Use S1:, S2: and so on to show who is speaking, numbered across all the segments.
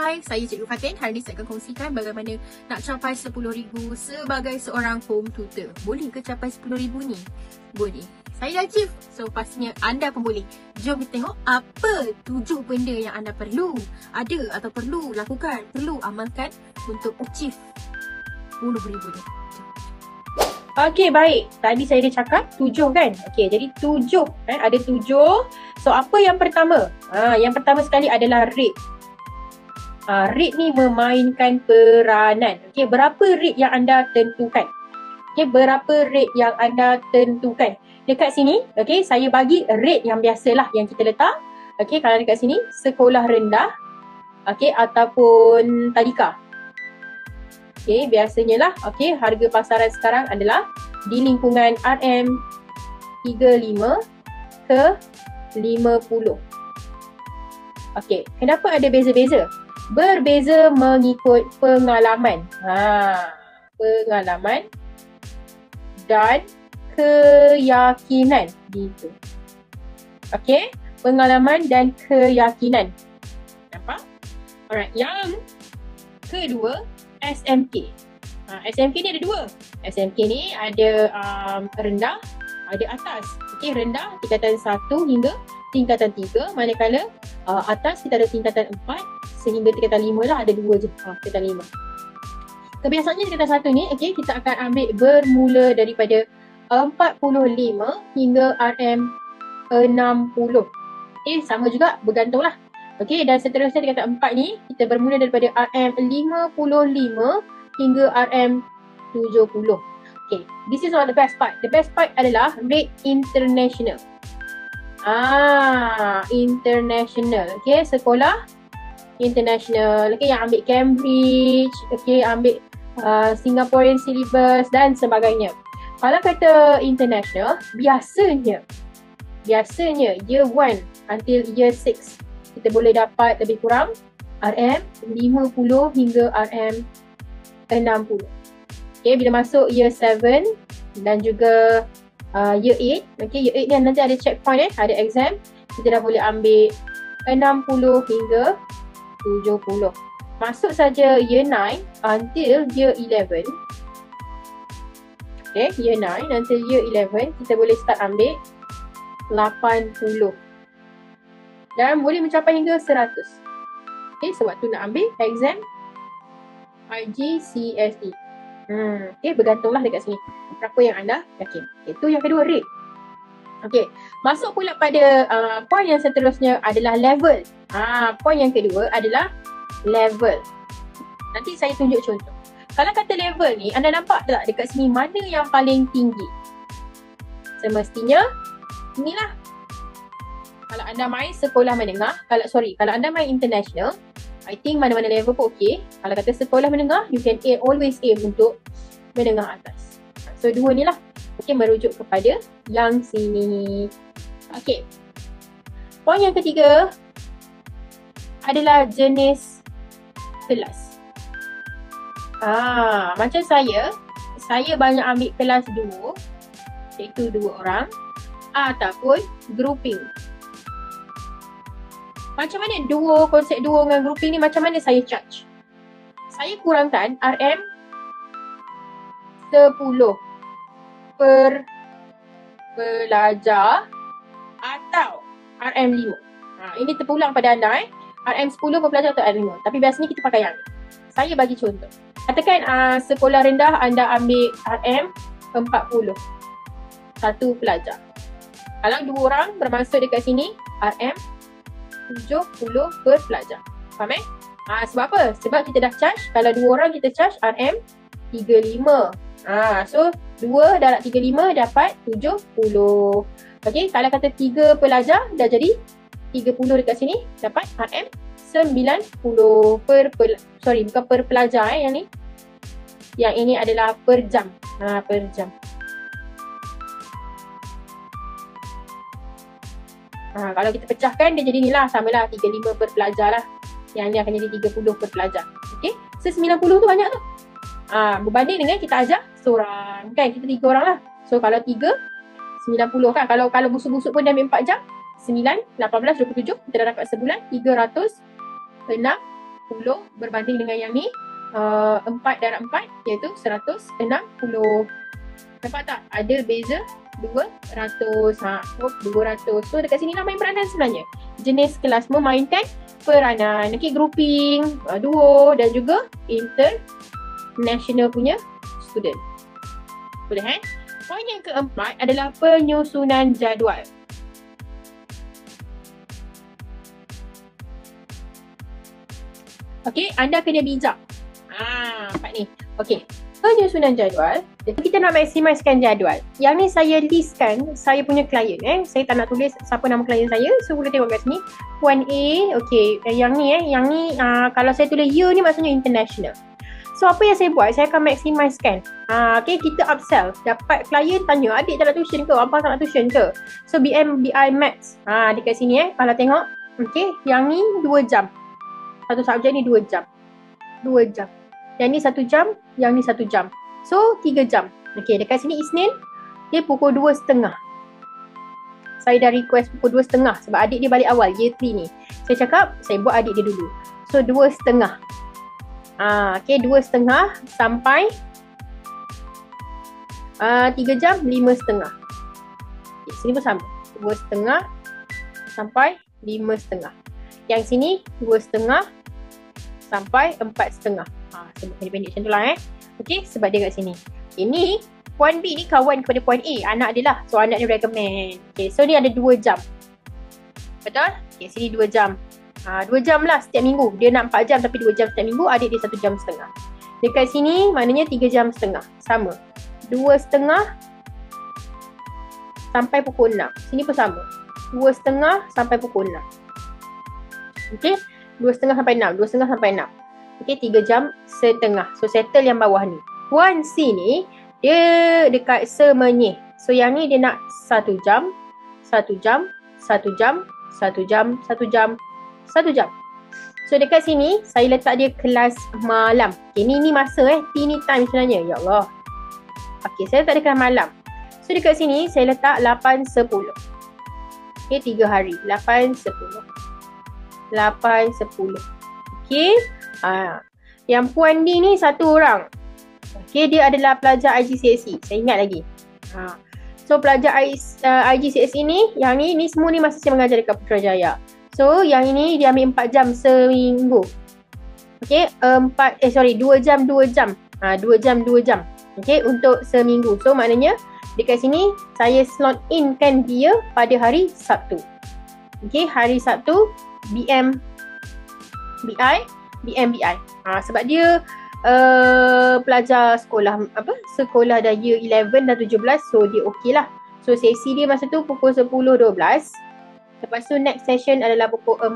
S1: Hai, saya Cikgu Fatin. Hari ini saya akan kongsikan bagaimana nak capai 10,000 sebagai seorang home tutor. Boleh ke capai 10,000 ni? Boleh. Saya dah achieve. So, pastinya anda pun boleh. Jom kita tengok apa 7 benda yang anda perlu ada atau perlu lakukan, perlu amalkan untuk achieve 10,000 ni.
S2: Okey, baik. Tadi saya dah cakap 7 kan? Okey, jadi 7. Ada 7. So, apa yang pertama? Yang pertama sekali adalah rate. Rate ni memainkan peranan. Okey, berapa rate yang anda tentukan? Okey, berapa rate yang anda tentukan? Dekat sini, okey, saya bagi rate yang biasalah yang kita letak. Okey, kalau dekat sini, sekolah rendah. Okey, ataupun tadika. Okey, biasanya lah, okey, harga pasaran sekarang adalah di lingkungan RM35 ke 50. Okey, kenapa ada beza-beza? Berbeza mengikut pengalaman. Pengalaman dan keyakinan gitu. Okey, pengalaman dan keyakinan. Nampak? Alright, yang kedua, SMK. SMK ni ada 2. SMK ni ada rendah, ada atas. Okey, rendah tingkatan 1 hingga tingkatan 3, manakala atas kita ada tingkatan 4 sehingga tingkatan 5 lah, ada 2 je. Tingkatan 5. Kebiasaannya tingkatan 1 ni, okey, kita akan ambil bermula daripada 45 hingga RM60. Okey, sama juga, bergantunglah. Okey, dan seterusnya tingkatan 4 ni, kita bermula daripada RM55 hingga RM70. Okay, this is not the best part. The best part adalah rate international. International. Okay, sekolah international. Okay, yang ambil Cambridge. Okay, ambil Singaporean syllabus dan sebagainya. Kalau kata international, biasanya year 1 until year 6 kita boleh dapat lebih kurang RM50 hingga RM60. Okay, bila masuk year 7 dan juga year 8, okay, year 8 ni nanti ada checkpoint, ada exam, kita dah boleh ambil 60 hingga 70. Masuk saja year 9 until year 11. Okay, year 9 until year 11 kita boleh start ambil 80 dan boleh mencapai hingga 100. Okay, sebab tu nak ambil exam IGCSE. Okay, bergantunglah dekat sini berapa yang anda yakin. Okay, tu yang kedua, rate. Okay, masuk pula pada poin yang seterusnya adalah level. Poin yang kedua adalah level. Nanti saya tunjuk contoh. Kalau kata level ni, anda nampak tak dekat sini mana yang paling tinggi? Semestinya inilah. Kalau anda main sekolah menengah, kalau anda main international, I think mana-mana level pun okey. Kalau kata sekolah menengah, you can always aim untuk menengah atas. So, 2 ni lah. Okey, merujuk kepada yang sini. Okey. Poin yang ketiga adalah jenis kelas. Macam saya banyak ambil kelas 2, iaitu 2 orang, ataupun grouping. Macam mana konsep duo dengan grouping ni, macam mana saya charge? Saya kurangkan RM10 per pelajar atau RM5. Ini terpulang pada anda RM10 per pelajar atau RM5. Tapi biasanya kita pakai yang ni. Saya bagi contoh. Katakan sekolah rendah anda ambil RM40 satu pelajar. Kalau 2 orang bermaksud dekat sini RM70 per pelajar. Faham sebab apa? Sebab kita dah charge, kalau 2 orang kita charge RM35. So 2 darab 35 dapat 70. Okey, kalau kata 3 pelajar dah jadi 30 dekat sini, dapat RM90 bukan per pelajar yang ni. Yang ini adalah per jam. Per jam. Kalau kita pecahkan, dia jadi ni lah, samalah 35 per pelajar lah. Yang ni akan jadi 30 per pelajar. Okay, so 90 tu banyak tu. Berbanding dengan kita ajar seorang, kan, kita 3 orang lah. So kalau 3, 90 kan. Kalau busuk-busuk pun dia ambil 4 jam, 9, 18, 27, kita dah dapat sebulan 360 berbanding dengan yang ni 4 darab 4 iaitu 160. Nampak tak? Ada beza 200. 200. So dekat sini lah main peranan sebenarnya. Jenis kelas memainkan peranan. Okay, grouping, duo dan juga international punya student. Boleh Poin yang keempat adalah penyusunan jadual. Okey, anda kena bijak. Nampak ni. Okey, penyusunan jadual. Kita nak maksimalkan jadual. Yang ni saya listkan saya punya klien. Saya tak nak tulis siapa nama klien saya. So boleh tengok kat sini. Puan A. Okey, yang ni kalau saya tulis U ni maksudnya international. So apa yang saya buat, saya akan maksimalkan. Okay, kita upsell. Dapat klien tanya, adik tak nak tuition ke? Abang tak nak tuition ke? So BM, BI, Maths. Dekat sini kalau tengok. Okay, yang ni 2 jam. Satu subjek ni 2 jam. 2 jam. Yang ni 1 jam, yang ni 1 jam. So 3 jam. Okay, dekat sini Isnin, dia pukul 2.30. Saya dah request pukul 2.30 sebab adik dia balik awal, year 3 ni. Saya cakap, saya buat adik dia dulu. So 2.30. Okay, 2.30 sampai 3 jam, 5.30. Okay, sini pun sama. 2.30 sampai 5.30. Yang sini 2.30 sampai 4.30. Sebab pendek-pendek macam tu lah Okay, sebab dia kat sini. Ini Puan B ni kawan kepada Puan A, anak dia lah. So anak dia recommend. Okay, so ni ada 2 jam. Betul? Okay, sini 2 jam. 2 jam lah setiap minggu. Dia nak 4 jam tapi 2 jam setiap minggu. Adik dia 1 jam setengah. Dekat sini maknanya 3 jam setengah. Sama. 2.30 sampai pukul 6. Sini pun sama. 2.30 sampai pukul 6. Okay. 2.30 sampai 6. 2.30 sampai 6. Okay. 3 jam setengah. So settle yang bawah ni. Puan C ni dia dekat Semenyih. So yang ni dia nak 1 jam. 1 jam. 1 jam. 1 jam. 1 jam. 1 jam. So dekat sini saya letak dia kelas malam. Okay, ni masa T ni time sebenarnya. Ya Allah. Okay, saya letak dia kelas malam. So dekat sini saya letak 8.10. Okay, 3 hari. 8.10. 8.10. Okay. Yang Puan D ni 1 orang. Okay, dia adalah pelajar IGCSE. Saya ingat lagi. So pelajar IGCSE ni, yang ni semua ni masa saya mengajar dekat Putrajaya. So yang ini dia ambil 4 jam seminggu. Okay, 2 jam 2 jam. 2 jam 2 jam. Okay, untuk seminggu. So maknanya dekat sini saya slot in kan dia pada hari Sabtu. Okay, hari Sabtu BM BI. Sebab dia pelajar sekolah sekolah dah year 11 dan 17. So dia okey lah. So sesi dia masa tu pukul 10.12. Lepas tu next session adalah pukul 4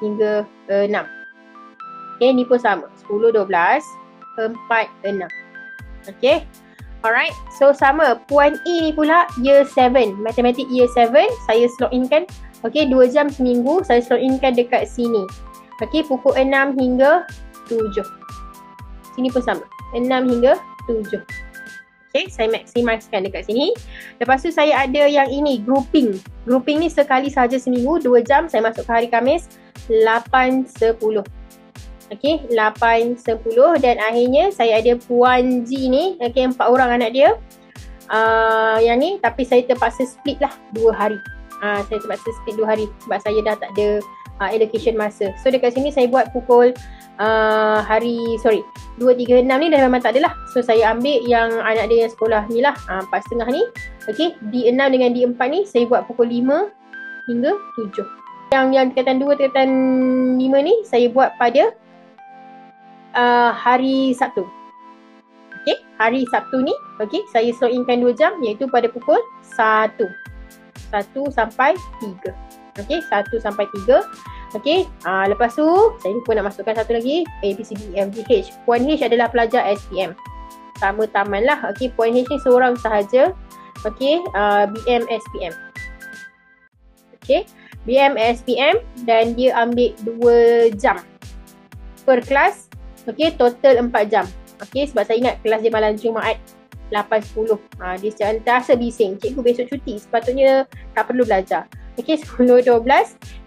S2: hingga 6. Okay, ni pun sama. 10.12, 4, 6. Okay. Alright. So sama. Puan E ni pula year 7. Matematik year 7. Saya slot in kan. Okay, 2 jam seminggu. Saya slot in kan dekat sini. Okay, pukul 6 hingga 7. Sini pun sama. 6 hingga 7. Okay, saya maksimalkan dekat sini. Lepas tu saya ada yang ini, grouping. Grouping ni sekali sahaja seminggu, 2 jam. Saya masuk ke hari Khamis, 8.10. Okay, 8.10. Dan akhirnya saya ada Puan G ni. Okay, 4 orang anak dia. Yang ni, tapi saya terpaksa split lah 2 hari. Saya terpaksa split 2 hari. Sebab saya dah tak ada allocation masa. So dekat sini saya buat pukul 2.36 ni dah memang tak ada lah. So saya ambil yang anak dia yang sekolah ni lah, 4.30 ni. Okay, D6 dengan D4 ni saya buat pukul 5 hingga 7. Yang tingkatan 2, tingkatan 5 ni saya buat pada hari Sabtu. Okay, hari Sabtu ni saya slot inkan 2 jam iaitu pada pukul 1 sampai 3. Okay, 1 sampai 3. Okay, lepas tu saya lupa nak masukkan satu lagi, A, B, C, D, E, F, G, H. Puan H adalah pelajar SPM. Sama taman lah. Okay, Puan H ni seorang sahaja. Okay, BM SPM. Okay, BM SPM dan dia ambil 2 jam per kelas. Okay, total 4 jam. Okay, sebab saya ingat kelas dia malam Jumaat 8.10. Dia secara terasa bising. Cikgu besok cuti, sepatutnya tak perlu belajar. Okay, 10.12.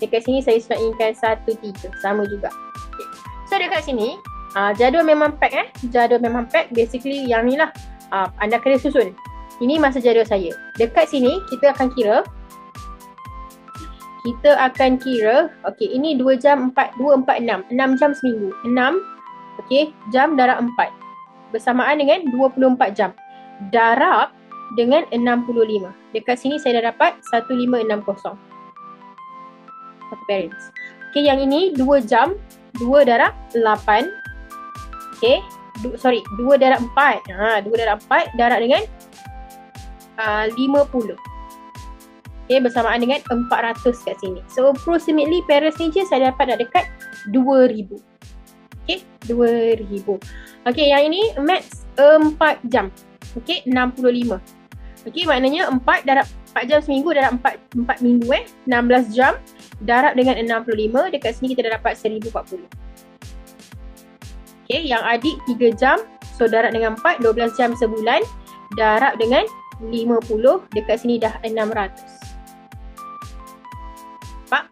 S2: Dekat sini saya slot inkan 1.3. Sama juga. Okay. So dekat sini jadual memang pack jadual memang pack. Basically yang ni lah anda kena susun. Ini masa jadual saya. Dekat sini kita akan kira. Okey, ini 2 jam 4, 2, 4, 6 jam seminggu. 6 okey, jam darab 4 bersamaan dengan 24 jam darab dengan 65. Dekat sini saya dah dapat 1560 satu parents. Okey, yang ini 2 jam 2 darab 8. Okey, 2 darab 4. 2 darab 4 darab dengan 50. Okey, bersamaan dengan 400 kat sini. So approximately parents ni je saya dapat nak dekat 2000. Okey, 2000. Okey, yang ini max 4 jam. Okey, 65. Okey, maknanya 4 darab 4 jam seminggu darab 4 minggu 16 jam darab dengan 65. Dekat sini kita dah dapat 1040. Okey, yang adik 3 jam. So darab dengan 4, 12 jam sebulan darab dengan 50. Dekat sini dah 600. Nampak?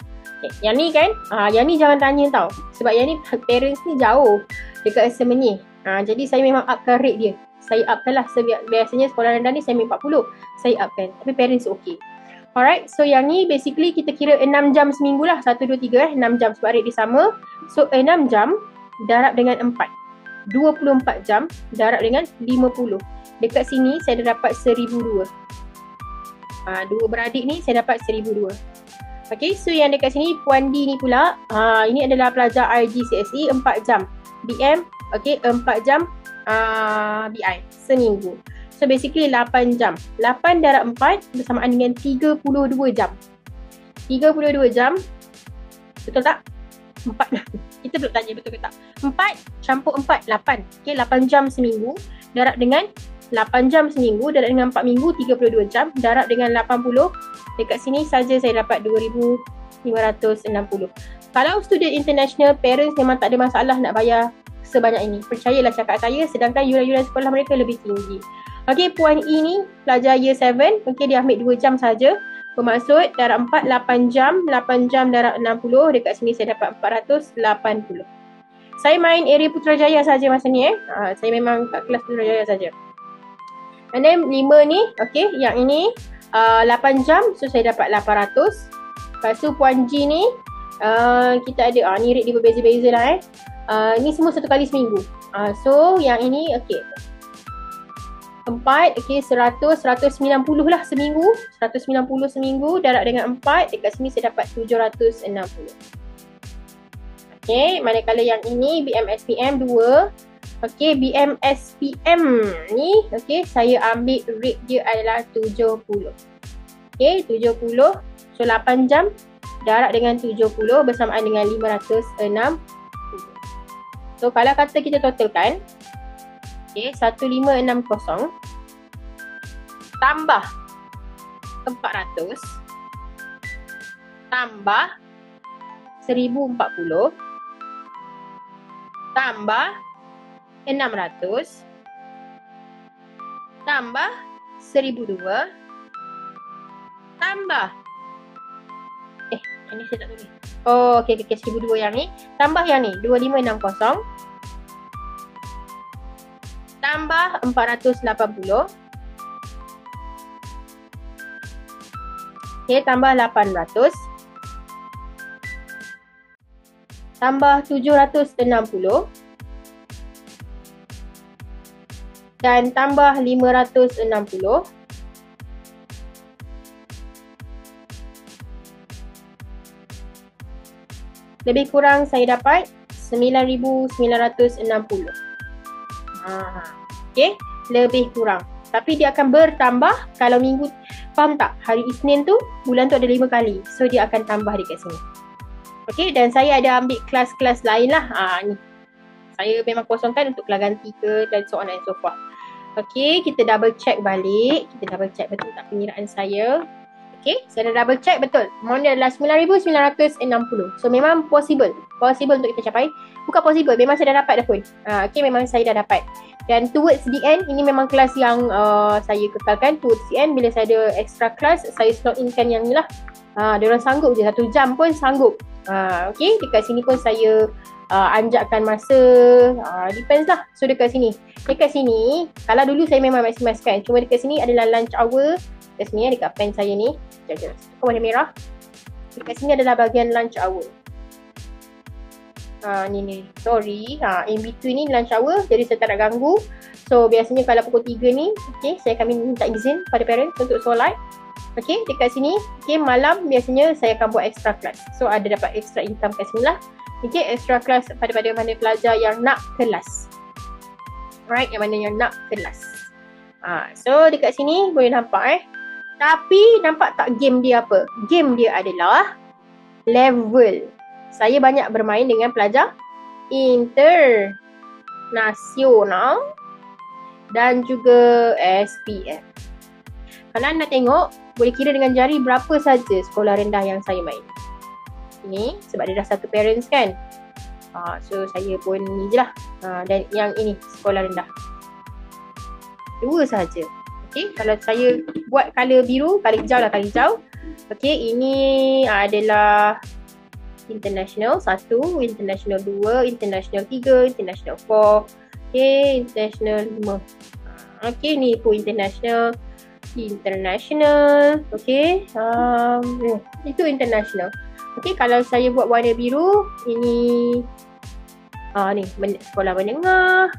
S2: Yang ni kan, yang ni jangan tanya tau. Sebab yang ni parents ni jauh dekat Semenyih. Jadi saya memang upkan rate dia. Saya upkan lah. Biasanya sekolah rendah ni saya ambil 40. Saya upkan. Tapi parents okey. Alright, so yang ni basically kita kira 6 jam seminggu lah. 1, 2, 3 6 jam sebab rate dia sama. So 6 jam darab dengan 4. 24 jam darab dengan 50. Dekat sini saya dah dapat 1002. Dua beradik ni saya dapat 1002. Okay, so yang dekat sini Puan D ni pula, ini adalah pelajar RGCSE 4 jam BM, okay, 4 jam BI seminggu. So basically 8 jam. 8 darab 4 bersamaan dengan 32 jam. 32 jam, betul tak? 4 kita belum tanya betul ke tak. 4 campur 4, 8. Okay, 8 jam seminggu darab dengan 8 jam seminggu darab dengan 4 minggu 32 jam darab dengan 80. Dekat sini saja saya dapat 2560. Kalau student international, parents memang tak ada masalah nak bayar sebanyak ini. Percayalah cakap saya, sedangkan yuran-yuran sekolah mereka lebih tinggi. Okey, Puan E ni pelajar year 7. Okey, dia ambil 2 jam saja. Bermaksud darab 4 8 jam, 8 jam darab 60. Dekat sini saya dapat 480. Saya main area Putrajaya saja masa ni saya memang kat kelas Putrajaya saja. And then 5 ni, okey, yang ini 8 jam, so saya dapat 800. Lepas tu Puan G ni kita ada, ni rate dia berbeza-beza lah ni semua satu kali seminggu. So yang ini okey, 4, okey, 100, 190 lah seminggu. 190 seminggu darab dengan 4. Dekat sini saya dapat 760. Okey, manakala yang ini BMSPM 2. Okey, BMSPM ni, okey, saya ambil rate dia adalah 70. Okey, 70. So 8 jam darab dengan 70 bersamaan dengan 560. So kalau kata kita totalkan, okey, 1560 tambah 400 tambah 1040 tambah 600 tambah 1002 tambah ini saya tak tulis. Oh, okey, 1002 yang ni tambah yang ni 2560 tambah 480. Okey, tambah 800 tambah 760 dan tambah 560. Lebih kurang saya dapat 9,960. Okey, lebih kurang. Tapi dia akan bertambah kalau minggu, faham tak? Hari Isnin tu, bulan tu ada 5 kali. So dia akan tambah dekat sini. Okey, dan saya ada ambil kelas-kelas lain lah. Ni. Saya memang kosongkan untuk kelas ganti ke dan so on and so forth. Okey, kita double check balik. Kita double check betul tak pengiraan saya. Okey, saya dah double check betul. Amount dia adalah 9,960. So memang possible. Possible untuk kita capai. Bukan possible, memang saya dah dapat dah pun. Okey, memang saya dah dapat. Dan towards the end, ini memang kelas yang saya kekalkan. Towards the end, bila saya ada extra class, saya slot inkan yang ni lah. Diorang sanggup je, 1 jam pun sanggup. Okey, dekat sini pun saya anjakkan masa, depends lah. So dekat sini, kalau dulu saya memang maximize kan, cuma dekat sini adalah lunch hour. Dekat sini dekat pen saya ni, kau warna merah. Dekat sini adalah bahagian lunch hour. Ni sorry, in between ni lunch hour, jadi saya tak nak ganggu. So biasanya kalau pukul 3 ni, okay, saya akan minta izin pada parents untuk solat. Okay, dekat sini, okay, malam biasanya saya akan buat extra class. So ada dapat extra income kat sini lah. Okay, extra class pada mana pelajar yang nak kelas. Alright, yang mana yang nak kelas. So dekat sini boleh nampak Tapi nampak tak game dia apa? Game dia adalah level. Saya banyak bermain dengan pelajar internasional dan juga SPM. Kalau anda tengok, boleh kira dengan jari berapa saja sekolah rendah yang saya main. Ini sebab dia dah satu parents kan. So saya pun ni je lah. Dan yang ini sekolah rendah. 2 saja. Okay, kalau saya buat color biru, color hijau lah, color hijau. Okay, ini adalah international 1, international 2, international 3, international 4. Okay, international 5. Okay, ni pun international. Okay, itu international. Okay, kalau saya buat warna biru, ini ni sekolah menengah.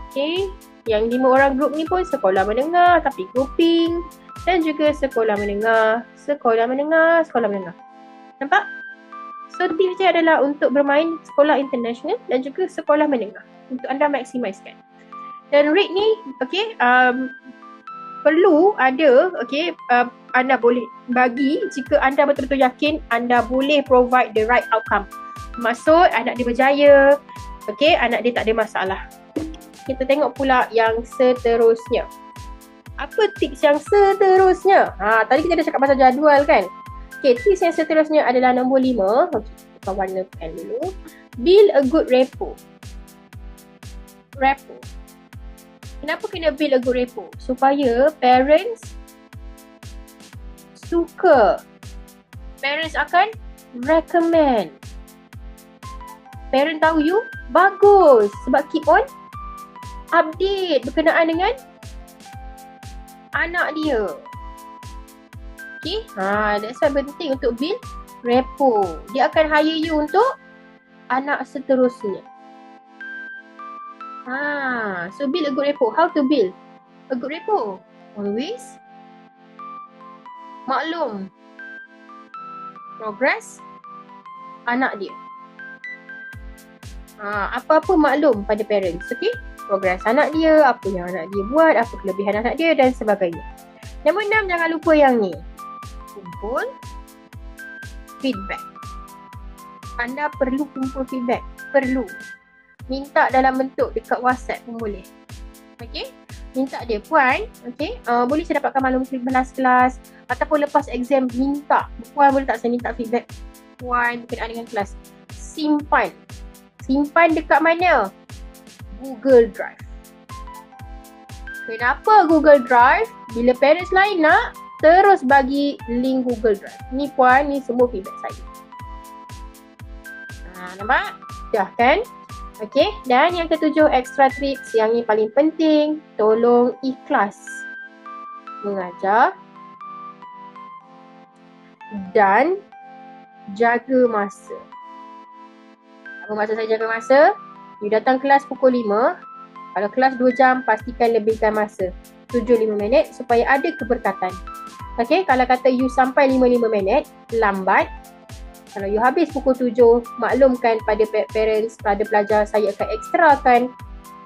S2: Okay, yang 5 orang grup ni pun sekolah menengah tapi grouping, dan juga sekolah menengah. Nampak? So tips dia adalah untuk bermain sekolah international dan juga sekolah menengah untuk anda maksimiskan. Dan rate ni, okay, perlu ada, okay, anda boleh bagi jika anda betul-betul yakin anda boleh provide the right outcome. Maksud anak dia berjaya, okay, anak dia tak ada masalah. Kita tengok pula yang seterusnya. Apa tips yang seterusnya? Tadi kita dah cakap pasal jadual kan? Okay, tips yang seterusnya adalah nombor 5. Okay, kita warna pen dulu. Build a good rapport. Kenapa kena build a good rapport? Supaya parents suka. Parents akan recommend. Parent tahu you bagus sebab keep on update berkenaan dengan anak dia. Okay, that's why penting untuk build rapport. Dia akan hire you untuk anak seterusnya. So build a good rapport. How to build a good rapport? Always maklum progress anak dia. Apa-apa maklum pada parents, okay? Progress anak dia, apa yang anak dia buat, apa kelebihan anak dia dan sebagainya. Nombor 6, jangan lupa yang ni. Kumpul feedback. Anda perlu kumpul feedback. Perlu. Minta dalam bentuk dekat WhatsApp pun boleh. Okay? Minta dia, puan, okay, boleh saya dapatkan maklum kelas ataupun lepas exam minta. Puan boleh tak saya minta feedback puan berkenaan dengan kelas. Simpan dekat mana? Google Drive. Kenapa Google Drive? Bila parents lain nak, terus bagi link Google Drive. Ni puan, ni semua feedback saya. Nampak? Dah kan? Okay, dan yang ketujuh, extra tips yang ni paling penting, tolong ikhlas mengajar dan jaga masa. Apa maksud saya jaga masa? You datang kelas pukul 5, kalau kelas 2 jam, pastikan lebihkan masa 7-5 minit supaya ada keberkatan. Okay, kalau kata you sampai 5-5 minit, lambat. Kalau you habis pukul 7, maklumkan pada parents, pada pelajar, saya akan ekstrakan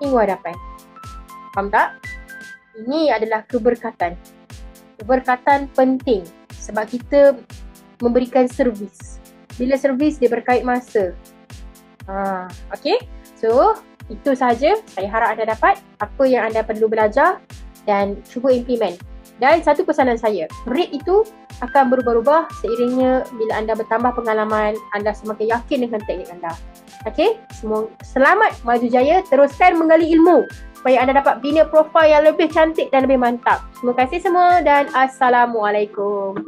S2: minggu hadapan. Faham tak? Ini adalah keberkatan. Keberkatan penting sebab kita memberikan servis. Bila servis, dia berkait masa. Okay? So, itu sahaja. Saya harap anda dapat apa yang anda perlu belajar dan cuba implement. Dan satu pesanan saya, rate itu akan berubah-ubah seiringnya bila anda bertambah pengalaman, anda semakin yakin dengan teknik anda. Okay, semua selamat, maju jaya, teruskan menggali ilmu supaya anda dapat bina profil yang lebih cantik dan lebih mantap. Terima kasih semua dan Assalamualaikum.